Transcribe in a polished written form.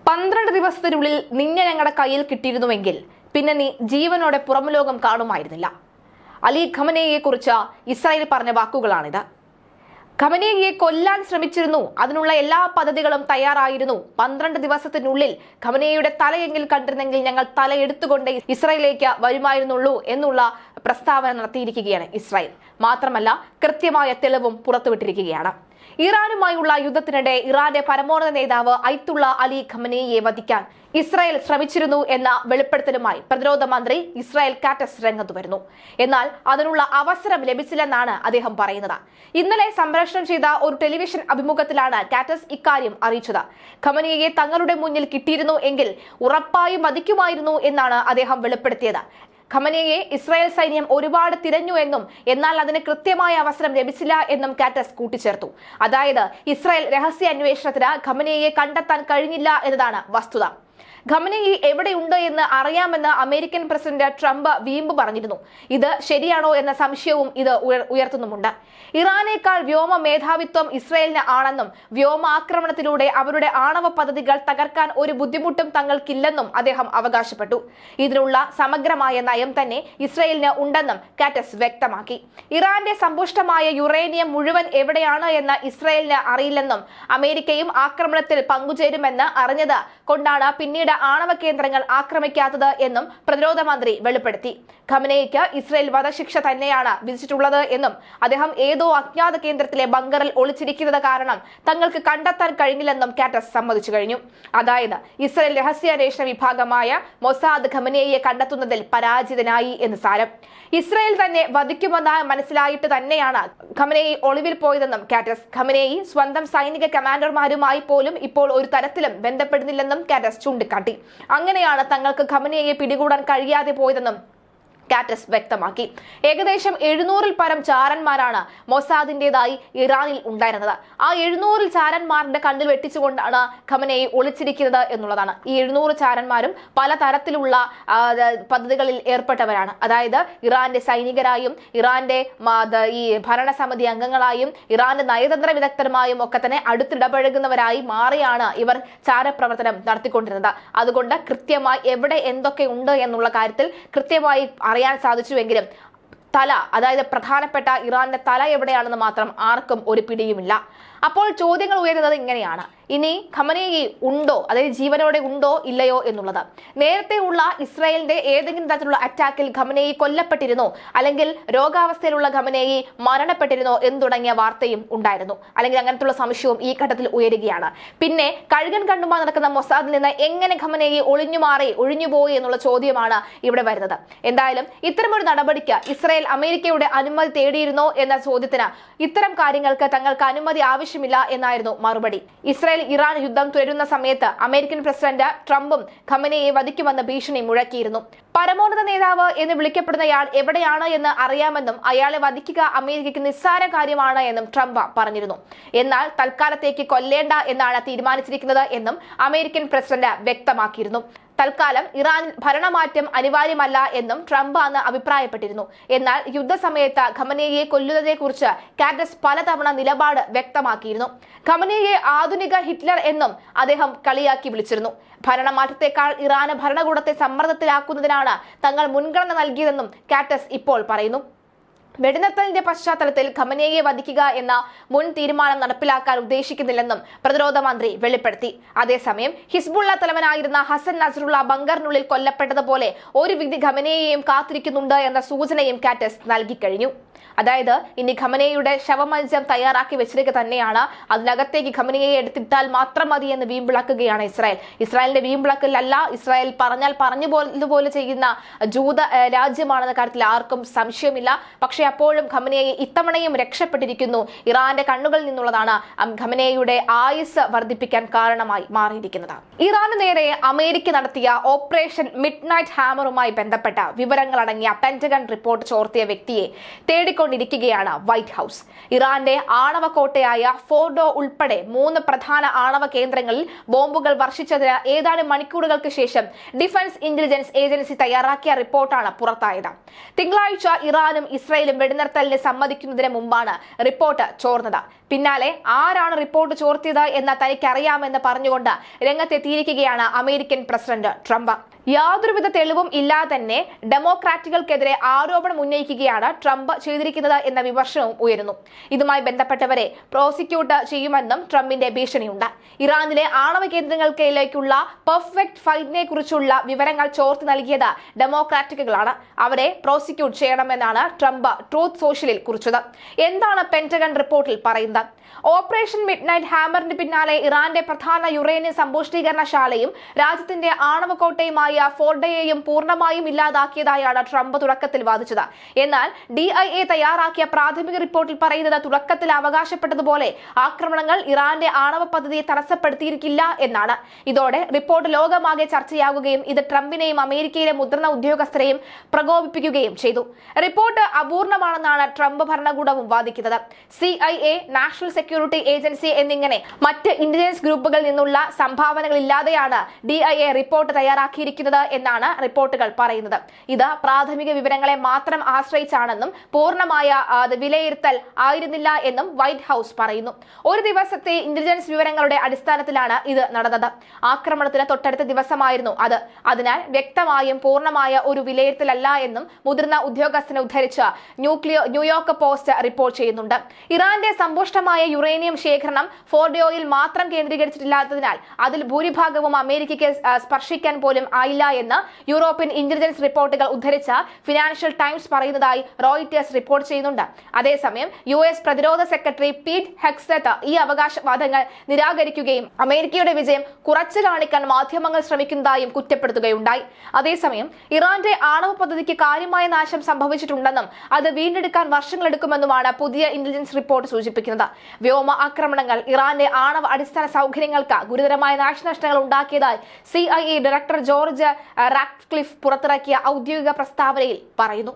12 ദിവസത്തിനുള്ളിൽ നിന്നെ ഞങ്ങളുടെ കയ്യിൽ കിട്ടിയിരുന്നുവെങ്കിൽ പിന്നെ നീ ജീവനോടെ പുറംലോകം കാണുമായിരുന്നില്ല. അലി ഖമനേയിയെ കുറിച്ച് ഇസ്രായേൽ പറഞ്ഞ വാക്കുകളാണിത്. ഖമനേയിയെ കൊല്ലാൻ ശ്രമിച്ചിരുന്നു, അതിനുള്ള എല്ലാ പദ്ധതികളും തയ്യാറായിരുന്നു. 12 ദിവസത്തിനുള്ളിൽ ഖമനേയിയുടെ തലയെങ്കിൽ കണ്ടിരുന്നെങ്കിൽ ഞങ്ങൾ തല എടുത്തുകൊണ്ട് ഇസ്രായേലിലേക്ക് വരുമായിരുന്നുള്ളൂ എന്നുള്ള പ്രസ്താവന നടത്തിയിരിക്കുകയാണ് ഇസ്രായേൽ. മാത്രമല്ല കൃത്യമായ തെളിവും പുറത്തുവിട്ടിരിക്കുകയാണ്. ഇറാനുമായുള്ള യുദ്ധത്തിനിടെ ഇറാന്റെ പരമോന്നത നേതാവ് അയത്തുള്ള അലി ഖമനേയിയെ വധിക്കാൻ ഇസ്രായേൽ ശ്രമിച്ചിരുന്നു എന്ന വെളിപ്പെടുത്തലുമായി പ്രതിരോധ മന്ത്രി ഇസ്രായേൽ കാറ്റസ് രംഗത്ത് വരുന്നു. എന്നാൽ അതിനുള്ള അവസരം ലഭിച്ചില്ലെന്നാണ് അദ്ദേഹം പറയുന്നത്. ഇന്നലെ സംപ്രേഷണം ചെയ്ത ഒരു ടെലിവിഷൻ അഭിമുഖത്തിലാണ് കാറ്റസ് ഇക്കാര്യം അറിയിച്ചത്. ഖമനേയിയെ തങ്ങളുടെ മുന്നിൽ കിട്ടിയിരുന്നു എങ്കിൽ ഉറപ്പായും വധിക്കുമായിരുന്നു എന്നാണ് അദ്ദേഹം വെളിപ്പെടുത്തിയത്. ഖമനേയിയെ ഇസ്രായേൽ സൈന്യം ഒരുപാട് തിരഞ്ഞു എന്നും എന്നാൽ അതിന് കൃത്യമായ അവസരം ലഭിച്ചില്ല എന്നും കാറ്റസ് കൂട്ടിച്ചേർത്തു. അതായത് ഇസ്രായേൽ രഹസ്യ അന്വേഷണത്തിന് ഖമനേയിയെ കണ്ടെത്താൻ കഴിഞ്ഞില്ല എന്നതാണ് വസ്തുത. ഖമനേയി എവിടെയുണ്ട് എന്ന് അറിയാമെന്ന് അമേരിക്കൻ പ്രസിഡന്റ് ട്രംപ് വീമ്പ് പറഞ്ഞിരുന്നു. ഇത് ശരിയാണോ എന്ന സംശയവും ഇത് ഉയർത്തുന്നുമുണ്ട്. ഇറാനേക്കാൾ വ്യോമ മേധാവിത്വം ഇസ്രായേലിന് ആണെന്നും വ്യോമാക്രമണത്തിലൂടെ അവരുടെ ആണവ പദ്ധതികൾ തകർക്കാൻ ഒരു ബുദ്ധിമുട്ടും തങ്ങൾക്കില്ലെന്നും അദ്ദേഹം അവകാശപ്പെട്ടു. ഇതിനുള്ള സമഗ്രമായ നയം തന്നെ ഇസ്രായേലിന് ഉണ്ടെന്നും കാറ്റസ് വ്യക്തമാക്കി. ഇറാന്റെ സമ്പുഷ്ടമായ യുറേനിയം മുഴുവൻ എവിടെയാണ് എന്ന് ഇസ്രായേലിന് അറിയില്ലെന്നും അമേരിക്കയും ആക്രമണത്തിൽ പങ്കുചേരുമെന്ന് അറിഞ്ഞത് കൊണ്ടാണ് പിന്നീട് ആണവ കേന്ദ്രങ്ങൾ ആക്രമിക്കാത്തത് എന്നും പ്രതിരോധ മന്ത്രി വെളിപ്പെടുത്തി. ഖമനേയിക്ക് ഇസ്രായേൽ വധശിക്ഷ തന്നെയാണ് വിധിച്ചിട്ടുള്ളത് എന്നും അദ്ദേഹം ഏതോ അജ്ഞാത കേന്ദ്രത്തിലെ ബങ്കറിൽ ഒളിച്ചിരിക്കുന്നത് കാരണം തങ്ങൾക്ക് കണ്ടെത്താൻ കഴിഞ്ഞില്ലെന്നും കാറ്റസ് സമ്മതിച്ചു കഴിഞ്ഞു. അതായത് ഇസ്രായേൽ രഹസ്യാന്വേഷണ വിഭാഗമായ മൊസാദ് ഖമനേയിയെ കണ്ടെത്തുന്നതിൽ പരാജിതനായി എന്ന് സാരം. ഇസ്രായേൽ തന്നെ വധിക്കുമെന്ന് മനസ്സിലായിട്ട് തന്നെയാണ് ഖമനേയി ഒളിവിൽ പോയതെന്നും കാറ്റസ്. ഖമനേയി സ്വന്തം സൈനിക കമാൻഡർമാരുമായി പോലും ഇപ്പോൾ ഒരു തരത്തിലും ബന്ധപ്പെടുന്നില്ലെന്നും കാറ്റസ് ചൂണ്ടിക്കാട്ടി. അങ്ങനെയാണ് തങ്ങൾക്ക് ഖമനേയിയെ പിടികൂടാൻ കഴിയാതെ പോയതെന്നും കാറ്റസ് വ്യക്തമാക്കി. ഏകദേശം 700-ൽ പരം ചാരന്മാരാണ് മൊസാദിന്റേതായി ഇറാനിൽ ഉണ്ടായിരുന്നത്. ആ 700 ചാരന്മാരുടെ കണ്ണിൽ വെട്ടിച്ചുകൊണ്ടാണ് ഖമനേയി ഒളിച്ചിരിക്കുന്നത് എന്നുള്ളതാണ്. ഈ 700 ചാരന്മാരും പല തരത്തിലുള്ള പദ്ധതികളിൽ ഏർപ്പെട്ടവരാണ്. അതായത് ഇറാന്റെ സൈനികരായും ഇറാന്റെ ഈ ഭരണസമിതി അംഗങ്ങളായും ഇറാന്റെ നയതന്ത്ര വിദഗ്ധരുമായും ഒക്കെ തന്നെ അടുത്തിടപഴകുന്നവരായി മാറിയാണ് ഇവർ ചാരപ്രവർത്തനം നടത്തിക്കൊണ്ടിരുന്നത്. അതുകൊണ്ട് കൃത്യമായി എവിടെ എന്തൊക്കെ ഉണ്ട് എന്നുള്ള കാര്യത്തിൽ കൃത്യമായി അറിയാൻ സാധിച്ചുവെങ്കിലും തല, അതായത് പ്രധാനപ്പെട്ട ഇറാന്റെ തല എവിടെയാണെന്ന് മാത്രം ആർക്കും ഒരു പിടിയുമില്ല. അപ്പോൾ ചോദ്യങ്ങൾ ഉയരുന്നത് ഇങ്ങനെയാണ്: ഇനി ഖമനേയി ഉണ്ടോ, അതായത് ജീവനോടെ ഉണ്ടോ ഇല്ലയോ എന്നുള്ളത്. നേരത്തെ ഉള്ള ഇസ്രായേലിന്റെ ഏതെങ്കിലും തരത്തിലുള്ള അറ്റാക്കിൽ ഖമനേയി കൊല്ലപ്പെട്ടിരുന്നോ, അല്ലെങ്കിൽ രോഗാവസ്ഥയിലുള്ള ഖമനേയി മരണപ്പെട്ടിരുന്നോ എന്ന് തുടങ്ങിയ വാർത്തയും ഉണ്ടായിരുന്നു. അല്ലെങ്കിൽ അങ്ങനത്തുള്ള സംശയവും ഈ ഘട്ടത്തിൽ ഉയരുകയാണ്. പിന്നെ കഴുകൻ കണ്ണുമായി നടക്കുന്ന മൊസാദിൽ നിന്ന് എങ്ങനെ ഖമനേയി ഒഴിഞ്ഞുപോയി എന്നുള്ള ചോദ്യമാണ് ഇവിടെ വരുന്നത്. എന്തായാലും ഇത്തരമൊരു നടപടിക്ക് ഇസ്രായേൽ അമേരിക്കയുടെ അനുമതി തേടിയിരുന്നോ എന്ന ചോദ്യത്തിന് ഇത്തരം കാര്യങ്ങൾക്ക് തങ്ങൾക്ക് അനുമതി ആവശ്യമില്ല എന്നായിരുന്നു മറുപടി. ഇസ്രായേൽ ഇറാൻ യുദ്ധം തുടരുന്ന സമയത്ത് അമേരിക്കൻ പ്രസിഡന്റ് ട്രംപും ഖമനേയിയെ വധിക്കുമെന്ന് ഭീഷണി മുഴക്കിയിരുന്നു. പരമോന്നത നേതാവ് എന്ന് വിളിക്കപ്പെടുന്നയാൾ എവിടെയാണ് എന്ന് അറിയാമെന്നും അയാളെ വധിക്കുക അമേരിക്കയ്ക്ക് നിസ്സാര കാര്യമാണ് എന്നും ട്രംപ് പറഞ്ഞിരുന്നു. എന്നാൽ തൽക്കാലത്തേക്ക് കൊല്ലേണ്ട എന്നാണ് തീരുമാനിച്ചിരിക്കുന്നത് എന്നും അമേരിക്കൻ പ്രസിഡന്റ് വ്യക്തമാക്കിയിരുന്നു. തൽക്കാലം ഇറാനിൽ ഭരണമാറ്റം അനിവാര്യമല്ല എന്നും ട്രംപ് അന്ന് അഭിപ്രായപ്പെട്ടിരുന്നു. എന്നാൽ യുദ്ധസമയത്ത് ഖമനേയിയെ കൊല്ലുന്നതിനെക്കുറിച്ച് കാറ്റസ് പലതവണ നിലപാട് വ്യക്തമാക്കിയിരുന്നു. ഖമനേയിയെ ആധുനിക ഹിറ്റ്ലർ എന്നും അദ്ദേഹം കളിയാക്കി വിളിച്ചിരുന്നു. ഭരണമാറ്റത്തെക്കാൾ ഇറാന് ഭരണകൂടത്തെ സമ്മർദ്ദത്തിലാക്കുന്നതിനാണ് തങ്ങൾ മുൻഗണന നൽകിയതെന്നും കാറ്റസ് ഇപ്പോൾ പറയുന്നു. വെടിനിർത്തലിന്റെ പശ്ചാത്തലത്തിൽ ഖമനേയിയെ വധിക്കുക എന്ന മുൻ തീരുമാനം നടപ്പിലാക്കാൻ ഉദ്ദേശിക്കുന്നില്ലെന്നും പ്രതിരോധ മന്ത്രി വെളിപ്പെടുത്തി. അതേസമയം ഹിസ്ബുള്ള തലവനായിരുന്ന ഹസൻ നസ്രുള്ള ബങ്കറിനുള്ളിൽ കൊല്ലപ്പെട്ടതുപോലെ ഒരു വിധി ഖമനേയിയെയും കാത്തിരിക്കുന്നുണ്ട് എന്ന സൂചനയും കാറ്റസ് നൽകിക്കഴിഞ്ഞു. അതായത് ഇനി ഖമനേയിയുടെ ശവമഞ്ചം തയ്യാറാക്കി വെച്ചിരിക്കുക തന്നെയാണ്. അതിനകത്തേക്ക് ഖമനേയിയെ എടുത്തിട്ടാൽ മാത്രം മതി എന്ന് വീമ്പിളക്കുകയാണ് ഇസ്രായേൽ. ഇസ്രായേലിന്റെ വീമ്പിളക്കലല്ല, ഇസ്രായേൽ പറഞ്ഞാൽ പറഞ്ഞുപോലെ ചെയ്യുന്ന ജൂത രാജ്യമാണെന്ന കാര്യത്തിൽ ആർക്കും സംശയമില്ല. പക്ഷേ അപ്പോഴും ഖമനേയി ഇത്തവണയും രക്ഷപ്പെട്ടിരിക്കുന്നു. ഇറാന്റെ കണ്ണുകളിൽ നിന്നുള്ളതാണ് ഖമനേയിയുടെ ആയുസ് വർദ്ധിപ്പിക്കാൻ കാരണമായി മാറിയിരിക്കുന്നത്. ഇറാന് നേരെ അമേരിക്ക നടത്തിയ ഓപ്പറേഷൻ മിഡ് നൈറ്റ് ഹാമറുമായി ബന്ധപ്പെട്ട വിവരങ്ങളടങ്ങിയ പെന്റഗൺ റിപ്പോർട്ട് ചോർത്തിയ വ്യക്തിയെ തേടിക്കൊണ്ടിരിക്കുകയാണ് വൈറ്റ് ഹൌസ്. ഇറാന്റെ ആണവ കോട്ടയായ ഫോർഡോ ഉൾപ്പെടെ 3 പ്രധാന ആണവ കേന്ദ്രങ്ങളിൽ ബോംബുകൾ വർഷിച്ചതിന് ഏതാനും മണിക്കൂറുകൾക്ക് ശേഷം ഡിഫൻസ് ഇന്റലിജൻസ് ഏജൻസി തയ്യാറാക്കിയ റിപ്പോർട്ടാണ് പുറത്തായത്. തിങ്കളാഴ്ച ഇറാനും ഇസ്രായേലും ആദ്യം വെടിനിർത്തലിന് സമ്മതിക്കുന്നതിന് മുമ്പാണ് റിപ്പോർട്ട് ചോർന്നത്. പിന്നാലെ ആരാണ് റിപ്പോർട്ട് ചോർത്തിയത് എന്ന് തനിക്കറിയാമെന്ന് പറഞ്ഞുകൊണ്ട് രംഗത്തെത്തിയിരിക്കുകയാണ് അമേരിക്കൻ പ്രസിഡന്റ് ട്രംപ്. യാതൊരുവിധ തെളിവും ഇല്ലാതെ തന്നെ ഡെമോക്രാറ്റുകൾക്കെതിരെ ആരോപണം ഉന്നയിക്കുകയാണ് ട്രംപ് ചെയ്തിരിക്കുന്നത് എന്ന വിമർശനവും ഉയരുന്നു. ഇതുമായി ബന്ധപ്പെട്ടവരെ പ്രോസിക്യൂട്ട് ചെയ്യുമെന്നും ട്രംപിന്റെ ഭീഷണിയുണ്ട്. ഇറാനിലെ ആണവ കേന്ദ്രങ്ങൾക്കിലേക്കുള്ള പെർഫെക്റ്റ് ഫൈറ്റിനെ കുറിച്ചുള്ള വിവരങ്ങൾ ചോർത്തി നൽകിയത് ഡെമോക്രാറ്റുകളാണ്. അവരെ പ്രോസിക്യൂട്ട് ചെയ്യണമെന്നാണ് ട്രംപ് ട്രൂത്ത് സോഷ്യലിൽ കുറിച്ചത്. എന്താണ് പെന്റഗൺ റിപ്പോർട്ടിൽ പറയുന്നത്? ഓപ്പറേഷൻ മിഡ്നൈറ്റ് ഹാമറിന് പിന്നാലെ ഇറാന്റെ പ്രധാന യുറേനിയം സമ്പുഷ്ടീകരണശാലയും രാജ്യത്തിന്റെ ആണവക്കോട്ടയുമായ ഫോർഡോയെയും പൂർണ്ണമായും ഇല്ലാതാക്കിയതായാണ് ട്രംപ് തുടക്കത്തിൽ വാദിച്ചത്. എന്നാൽ DIA തയ്യാറാക്കിയ പ്രാഥമിക റിപ്പോർട്ടിൽ പറയുന്നത് തുടക്കത്തിൽ അവകാശപ്പെട്ടതുപോലെ ആക്രമണങ്ങൾ ഇറാന്റെ ആണവ പദ്ധതിയെ തടസ്സപ്പെടുത്തിയിരിക്കില്ല എന്നാണ്. ഇതോടെ റിപ്പോർട്ട് ലോകമാകെ ചർച്ചയാകുകയും ഇത് ട്രംപിനെയും അമേരിക്കയിലെ മുതിർന്ന ഉദ്യോഗസ്ഥരെയും പ്രകോപിപ്പിക്കുകയും ചെയ്തു. റിപ്പോർട്ട് അപൂർണമാണെന്നാണ് ട്രംപ് ഭരണകൂടവും വാദിക്കുന്നത്. CIA, നാഷണൽ സെക്യൂരിറ്റി ഏജൻസി എന്നിങ്ങനെ മറ്റ് ഇന്റലിജൻസ് ഗ്രൂപ്പുകളിൽ നിന്നുള്ള സംഭാവനകളില്ലാതെയാണ് DIA റിപ്പോർട്ട് തയ്യാറാക്കിയിരിക്കുന്നത് എന്നാണ് റിപ്പോർട്ടുകൾ പറയുന്നത്. ഇത് പ്രാഥമിക വിവരങ്ങളെ മാത്രം ആശ്രയിച്ചാണെന്നും പൂർണ്ണമായ വിലയിരുത്തൽ ആയിരുന്നില്ല എന്നും വൈറ്റ് ഹൌസ് പറയുന്നു. ഒരു ദിവസത്തെ ഇന്റലിജൻസ് വിവരങ്ങളുടെ അടിസ്ഥാനത്തിലാണ് ഇത് നടന്നത്. ആക്രമണത്തിന് തൊട്ടടുത്ത ദിവസമായിരുന്നു അത്. അതിനാൽ വ്യക്തമായും പൂർണ്ണമായ ഒരു വിലയിരുത്തലല്ല എന്നും മുതിർന്ന ഉദ്യോഗസ്ഥനെ ഉദ്ധരിച്ച് ന്യൂയോർക്ക് പോസ്റ്റ് റിപ്പോർട്ട് ചെയ്യുന്നുണ്ട്. ഇറാന്റെ സമ്പുഷ്ടമായ യുറേനിയം ശേഖരണം ഫോർഡോയിൽ മാത്രം കേന്ദ്രീകരിച്ചിട്ടില്ലാത്തതിനാൽ അതിൽ ഭൂരിഭാഗവും അമേരിക്കയ്ക്ക് സ്പർശിക്കാൻ പോലും ആയില്ല എന്ന് യൂറോപ്യൻ ഇന്റലിജൻസ് റിപ്പോർട്ടുകൾ ഉദ്ധരിച്ച ഫിനാൻഷ്യൽ ടൈംസ് പറയുന്നതായി റോയിറ്റേഴ്സ് റിപ്പോർട്ട് ചെയ്യുന്നുണ്ട്. അതേസമയം US പ്രതിരോധ സെക്രട്ടറി പീറ്റ് ഹെഗ്സെത്ത് ഈ അവകാശവാദങ്ങൾ നിരാകരിക്കുകയും അമേരിക്കയുടെ വിജയം കുറച്ചു കാണിക്കാൻ മാധ്യമങ്ങൾ ശ്രമിക്കുന്നതായും കുറ്റപ്പെടുത്തുകയുണ്ടായി. അതേസമയം ഇറാന്റെ ആണവ പദ്ധതിക്ക് കാര്യമായ നാശം സംഭവിച്ചിട്ടുണ്ടെന്നും അത് വീണ്ടെടുക്കാൻ വർഷങ്ങളെടുക്കുമെന്നുമാണ് പുതിയ ഇന്റലിജൻസ് റിപ്പോർട്ട് സൂചിപ്പിക്കുന്നത്. വ്യോമ ആക്രമണങ്ങൾ ഇറാന്റെ ആണവ അടിസ്ഥാന സൗകര്യങ്ങൾക്ക് ഗുരുതരമായ നാശനഷ്ടങ്ങൾ ഉണ്ടാക്കിയതായി CIA ഡയറക്ടർ ജോർജ് റാറ്റ്ക്ലിഫ് പുറത്തിറക്കിയ ഔദ്യോഗിക പ്രസ്താവനയിൽ പറയുന്നു.